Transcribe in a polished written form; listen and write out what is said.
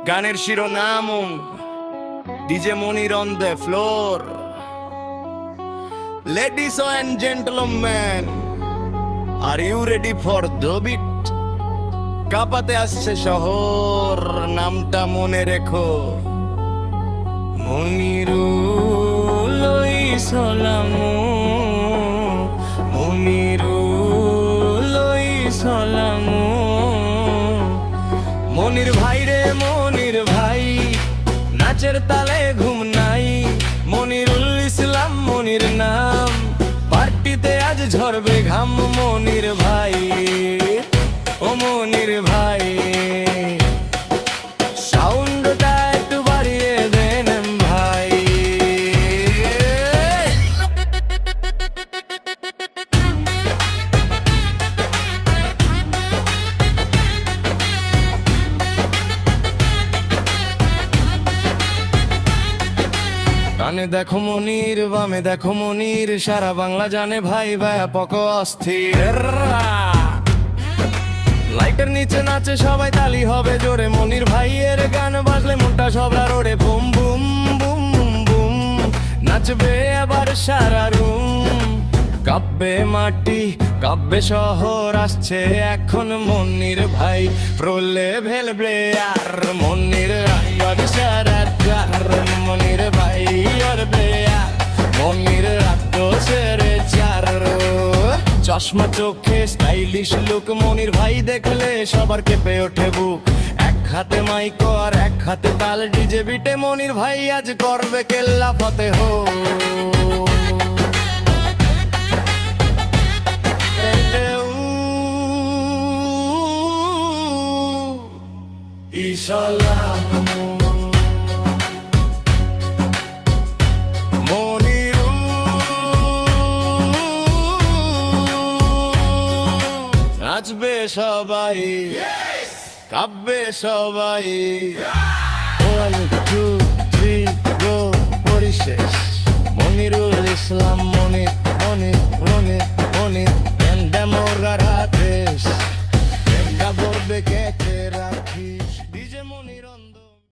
গানের শিরোনাম DJ Monir on the floor. Ladies and gentleman, are you ready for the beat? কাঁপাতে আসছে শহর, নামটা মনে রেখো, মনিরুল ইসলামু, মনিরুল ইসলামু। মনির ভাই রে মনির ভাই, নাচের তালে ঘুম নাই, মনিরুল ইসলাম মনির নাম, পার্টিতে আজ ঝরবে ঘাম। মনির ভাই, ও মনির ভাই, সাউন্ডটা একটু বাড়িয়ে দেন ভাই। ডানে দেখো মনির, বামে দেখো মনির, সারা বাংলা জানে ভাই ব্যাপক অস্থির। লাইটের নিচে নাচে সবাই, তালি হবে জোরে, মনির ভাইয়ের গান বাজলে মনটা সবরা Rode, boom boom boom boom, নাচবে আবার সারা রুম। কাব্যে মাটি কাব্যে শহর, আসছে এখন মনির ভাই, প্রলে ভেলবে আর মনির আইয়ার সারা কার, মনির ভাই আর বেয়া, মনির রাত সেরে চার। চশমা চোখে স্টাইলিশ লুক, মনির ভাই দেখলে সবার কেঁপে ওঠে বুক। এক হাতে মাইক আর এক হাতে তাল, ডিজে বিটে মনির ভাই আজ করবে কেল্লা ফতেহ। ইসলামু নাচবে সবাই, কাব্যে সবাই, 1 2 3 গো পরিশেষ। মনিরুল ইসলাম মনির